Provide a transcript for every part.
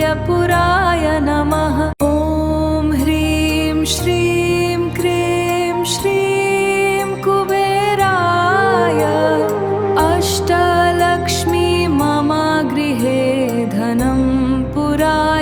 पुराय नमः। ॐ ह्रीं श्रीं क्रीं श्रीं कुबेराय अष्टलक्ष्मी मम गृहे धनं पुराय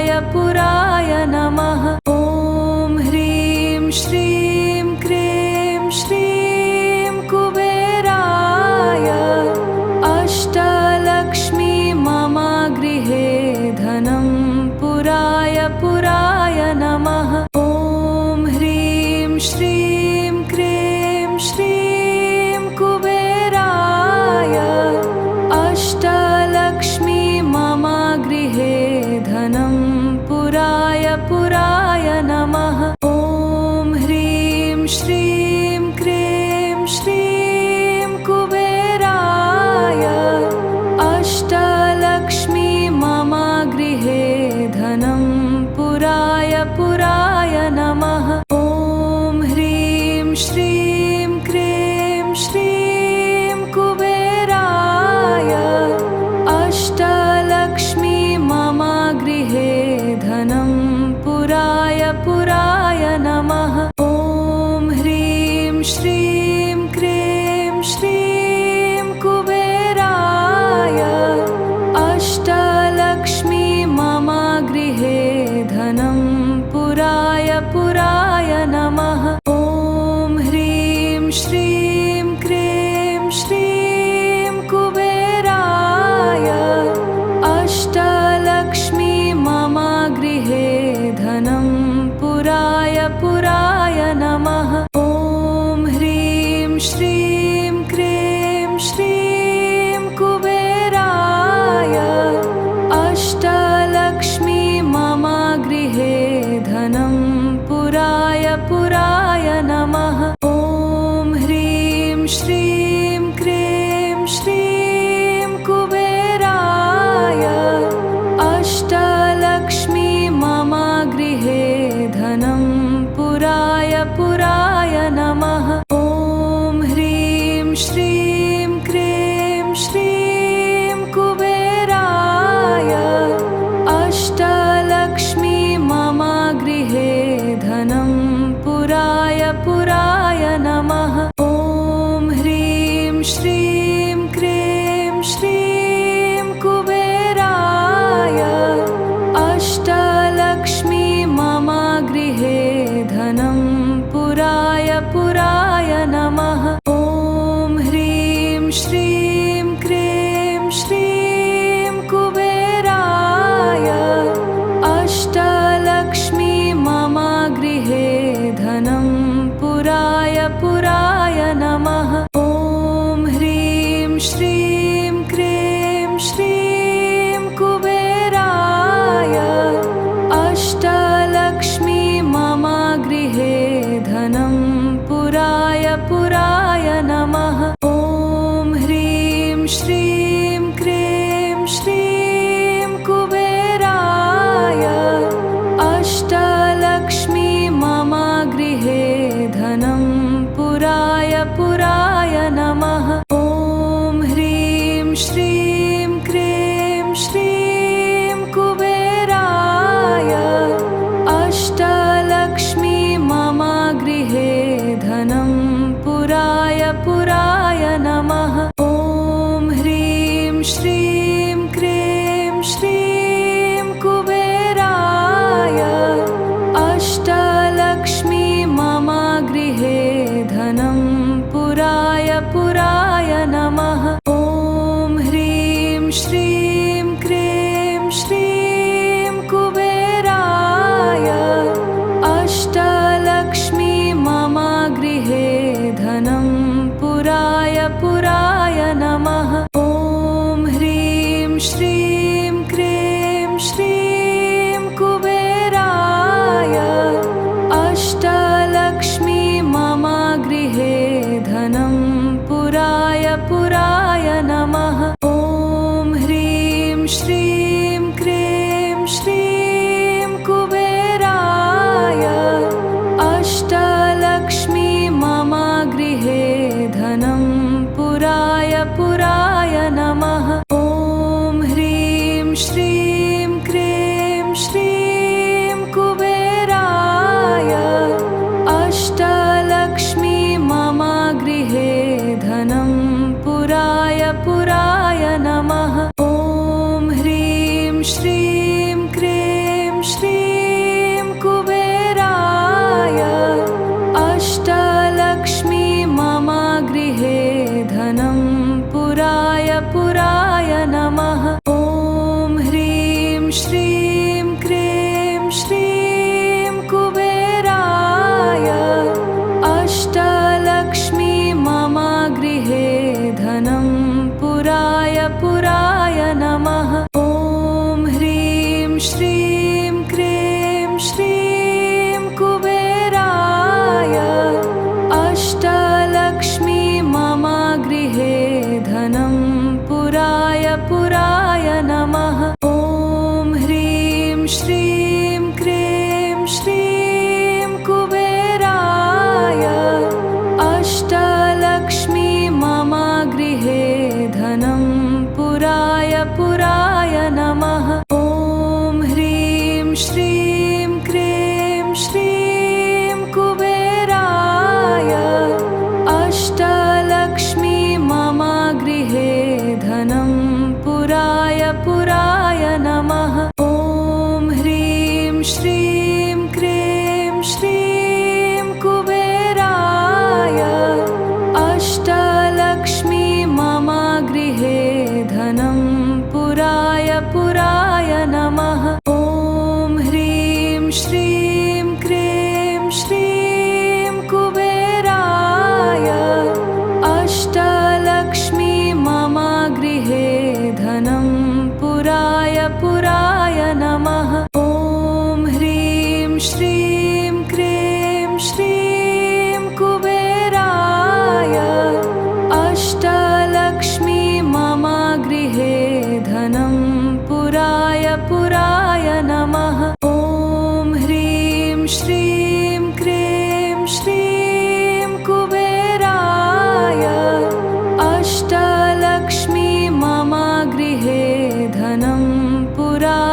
श्रीं कुबेराय अष्टलक्ष्मी मम गृहे धनं पुराय पुराय नमः। ॐ ह्रीं श्रीं क्रीं श्रीं कुबेराय अष्टलक्ष्मी मम गृहे धनं पुराय पुराय नमः। ॐ ह्रीं श्रीं क्रीं श्रीं कुबेराय अष्टलक्ष्मी मम गृहे धनं पुराय पुराय नमः। ॐ ह्रीं श्रीं क्रीं श्रीं कुबेराय अष्टलक्ष्मी मम गृहे धनं पुराय पुराय नमः। ॐ ह्रीं श्रीं क्रीं श्रीं कुबेराय अष्टलक्ष्मी मम गृहे धनं पुराय पुराय नमः। ॐ ह्रीं श्रीं क्रीं श्रीं कुबेराय अष्टलक्ष्मी मम गृहे धनं पुराय पुराय नमः। ॐ ह्रीं श्रीं क्रीं श्रीं कुबेराय अष्टलक्ष्मी मम गृहे धनं पुराय पुराय नमः। ॐ ह्रीं श्रीं क्रीं श्रीं कुबेराय अष्टलक्ष्मी मम गृहे धनं पुराय पुराय नमः। ॐ ह्रीं श्रीं क्रीं श्रीं कुबेराय अष्टलक्ष्मी मम गृहे धनं पुराय पुराय नमः। ॐ ह्रीं श्रीं क्रीं श्रीं कुबेराय अष्टलक्ष्मी मम गृहे धनं पुराय पुराय नमः। ॐ ह्रीं श्रीं क्रीं श्रीं कुबेराय अष्टलक्ष्मी मम गृहे धनं पुराय पुराय नमः। ॐ ह्रीं श्रीं क्रीं श्रीं कुबेराय अष्टलक्ष्मी मम गृहे धनं पुराय पुराय नमः। ॐ ह्रीं श्रीं क्रीं श्रीं कुबेराय अष्टलक्ष्मी मम गृहे धनं पुराय पुराय नमः। ॐ ह्रीं श्रीं क्रीं श्रीं कुबेराय अष्टलक्ष्मी मम गृहे धनं पुराय पुराय नमः। ॐ ह्रीं श्रीं क्रीं श्रीं कुबेराय अष्टलक्ष्मी मम गृहे धनं पुराय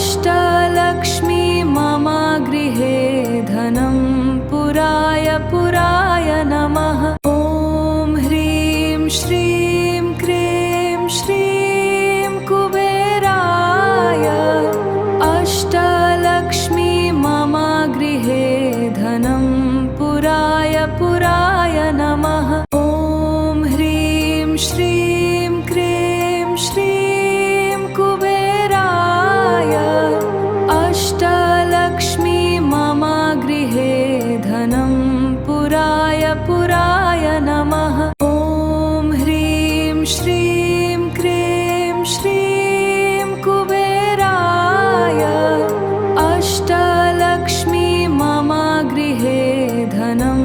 अष्टलक्ष्मी मम गृहे धनं पुराय पुराय नमः। ॐ ह्रीं श्रीं क्रीं श्रीं कुबेराय अष्टलक्ष्मी मम गृहे धनं पुराय पुराय नमः। ॐ ह्रीं श्रीं क्रीं श्रीं कुबेराय अष्टलक्ष्मी मम गृहे धनं पुराय पुराय नमः। ॐ ह्रीं श्रीं क्रीं श्रीं कुबेराय अष्टलक्ष्मी मम गृहे धनं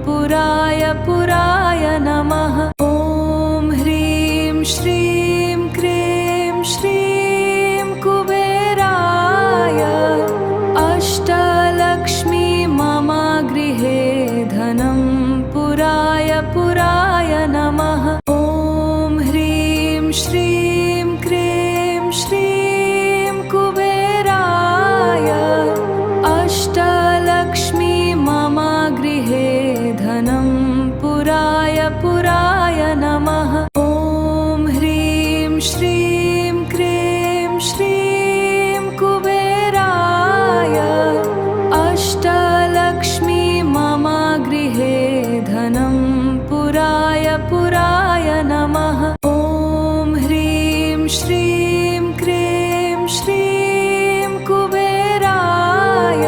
पुराय पुराय नमः। ॐ ह्रीं श्रीं क्रीं श्रीं कुबेराय अष्टलक्ष्मी मम गृहे धनं पुराय पुराय नमः। ॐ ह्रीं श्रीं क्रीं श्रीं कुबेराय अष्टलक्ष्मी मम गृहे धनं पुराय पुराय नमः। ॐ ह्रीं श्रीं क्रीं श्रीं कुबेराय अष्टलक्ष्मी मम गृहे धनं पुराय पुराय नमः। ॐ ह्रीं श्रीं क्रीं श्रीं कुबेराय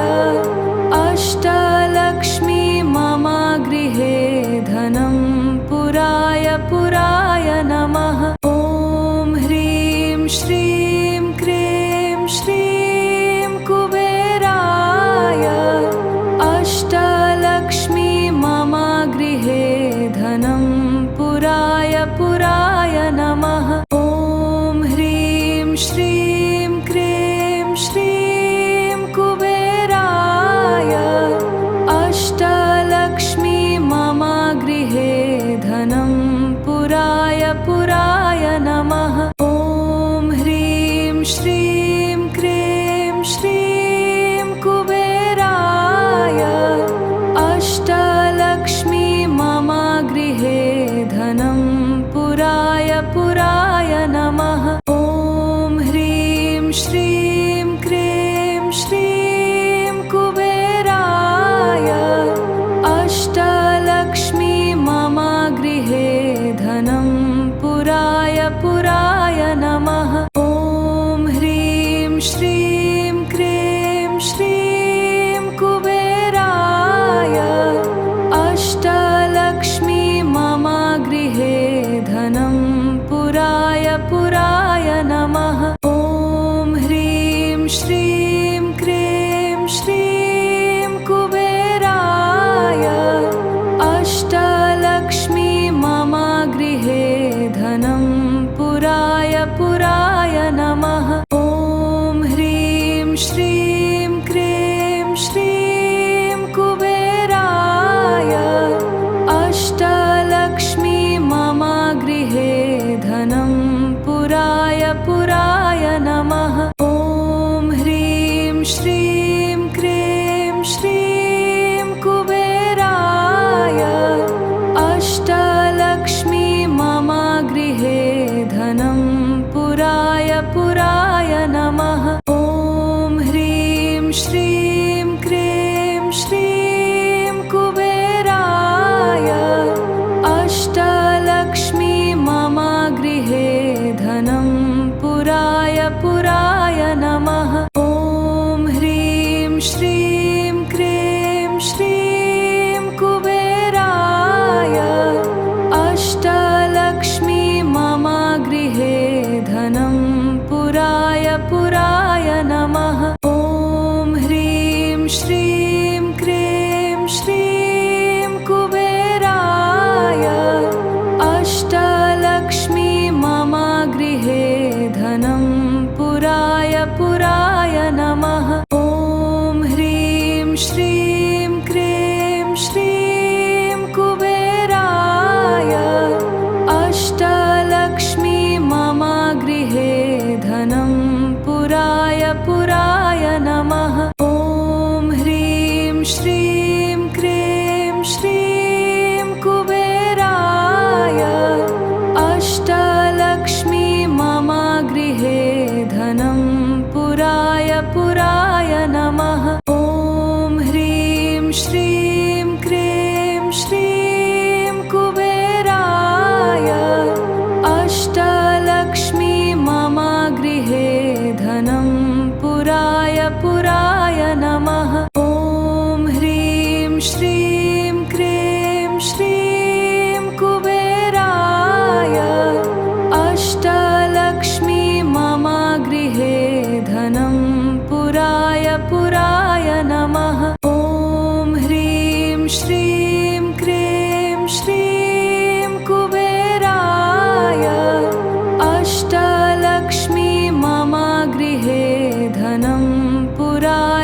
अष्टलक्ष्मी मम गृहे धनं पुराय पुराय नमः। ॐ ह्रीं श्रीं क्रीं श्रीं कुबेराय अष्टलक्ष्मी मम गृहे धनं पुराय पुराय नमः। ॐ ह्रीं श्रीं क्रीं श्रीं कुबेराय अष्टलक्ष्मी मम गृहे धनं पुराय पुराय नमः। ॐ ह्रीं श्रीं क्रीं श्रीं कुबेराय अष्टलक्ष्मी मम गृहे धनं पुराय पुराय नमः। ॐ ह्रीं श्रीं क्रीं श्रीं कुबेराय अष्टलक्ष्मी मम गृहे धनं पुराय पुराय नमः। ॐ ह्रीं श्रीं क्रीं श्रीं कुबेराय अष्टलक्ष्मी मम गृहे धनं पुराय पुराय नमः। ॐ ह्रीं श्रीं क्रीं श्रीं कुबेराय अष्टलक्ष्मी मम गृहे धनं पुराय पुराय नमः। ॐ ह्रीं श्रीं क्रीं श्रीं कुबेराय अष्टलक्ष्मी मम गृहे धनं पुराय पुराय नमः। ॐ ह्रीं श्रीं क्रीं श्रीं कुबेराय अष्टलक्ष्मी मम गृहे धनं पुराय पुराय नमः। ॐ ह्रीं श्रीं क्रीं श्रीं कुबेराय अष्टलक्ष्मी मम गृहे धनं पुराय पुराय नमः। ॐ ह्रीं श्रीं क्रीं श्रीं कुबेराय अष्टलक्ष्मी मम गृहे धनं पुराय पुराय नमः। ॐ ह्रीं श्रीं क्रीं श्रीं कुबेराय अष्टलक्ष्मी मम गृहे धनं पुराय पुराय नमः। ॐ ह्रीं श्रीं क्रीं श्रीं कुबेराय अष्टलक्ष्मी मम गृहे धनं पुराय पुराय श्रीं क्रीं श्रीं कुबेराय अष्टलक्ष्मी मम गृहे धनं पुराय पुराय नमः। ॐ ह्रीं श्रीं क्रीं श्रीं कुबेराय अष्टलक्ष्मी मम गृहे धनं पुराय पुराय नमः। ॐ ह्रीं श्रीं क्रीं श्रीं कुबेराय अष्टलक्ष्मी मम गृहे धनं पुराय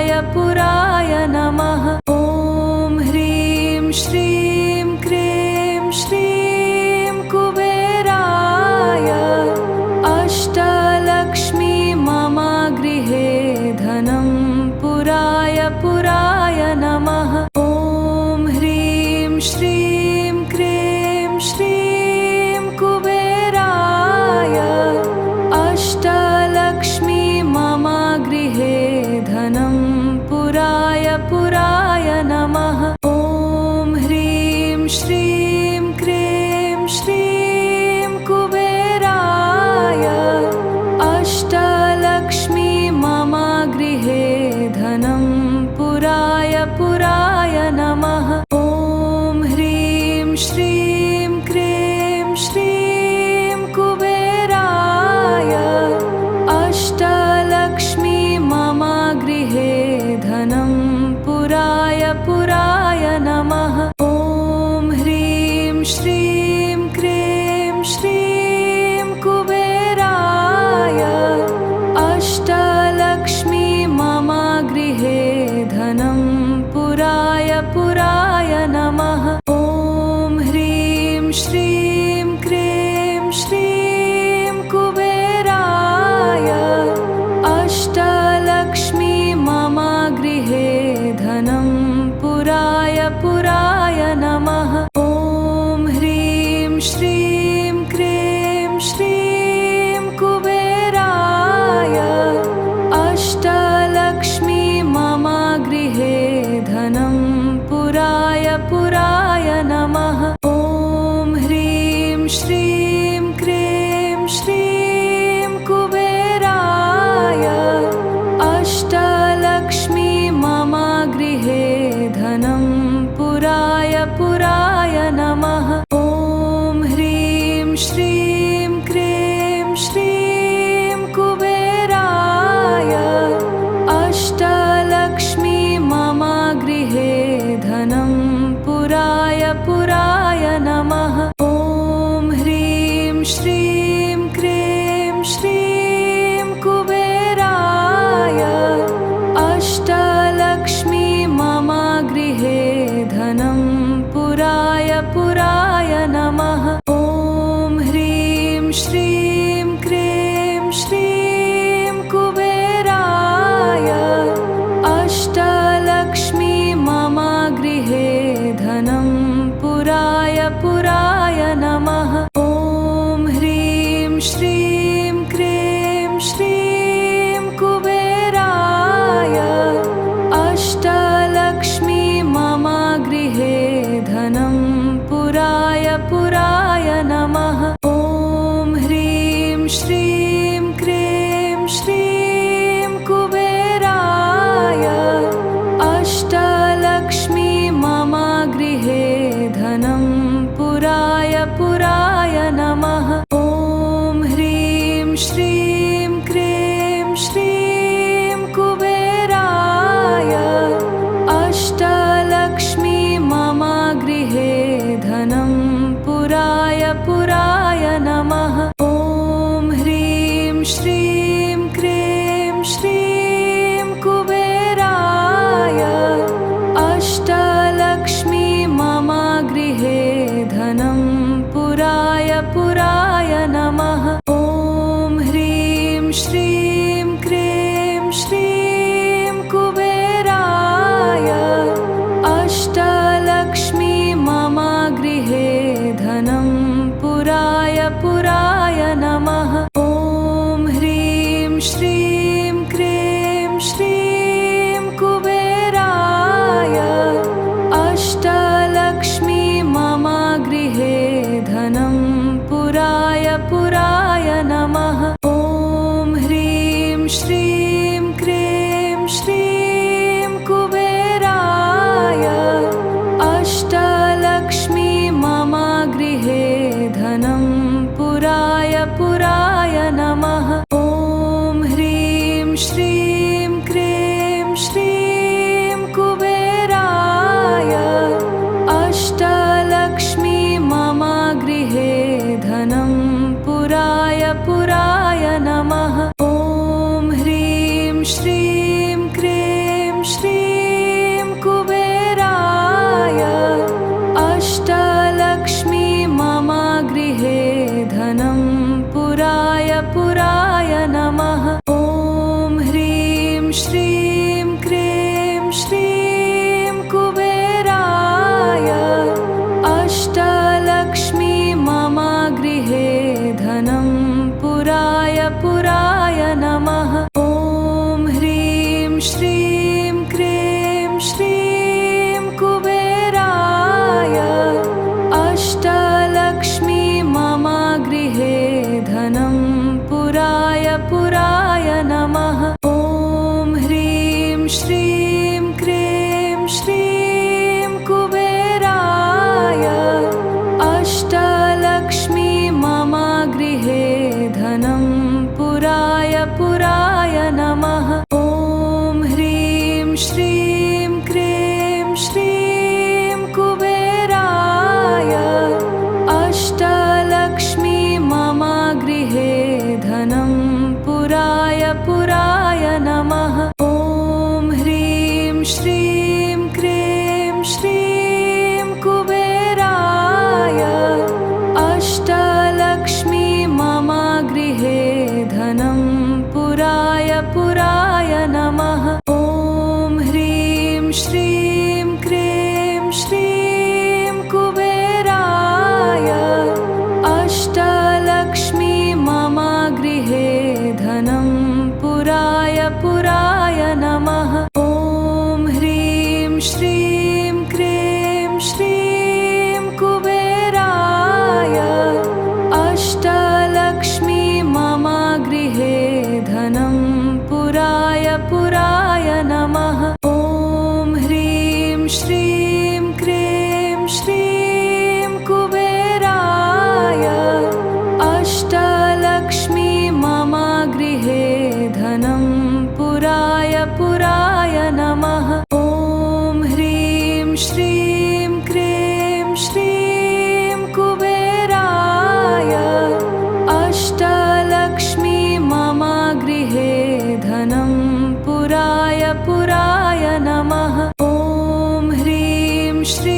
श्रीं क्रीं श्रीं कुबेराय अष्टलक्ष्मी मम गृहे धनं पुराय पुराय नमः। ॐ ह्रीं श्रीं क्रीं श्रीं कुबेराय अष्टलक्ष्मी मम गृहे धनं पुराय पुराय नमः। ॐ ह्रीं श्रीं क्रीं श्रीं कुबेराय अष्टलक्ष्मी मम गृहे धनं पुराय पुराय नमः। ॐ ह्रीं श्रीं क्रीं श्रीं कुबेराय अष्टलक्ष्मी मम गृहे धनं पुराय पुराय नमः। ॐ ह्रीं श्रीं क्रीं श्रीं कुबेराय अष्टलक्ष्मी मम गृहे धनं पुराय पुराय नमः। ॐ ह्रीं श्रीं क्रीं श्रीं कुबेराय अष्टलक्ष्मी मम गृहे धनं पुराय पुराय नमः। ॐ ह्रीं श्रीं क्रीं श्रीं कुबेराय अष्टलक्ष्मी मम गृहे धनं पुराय पुराय नमः। ॐ ह्रीं श्रीं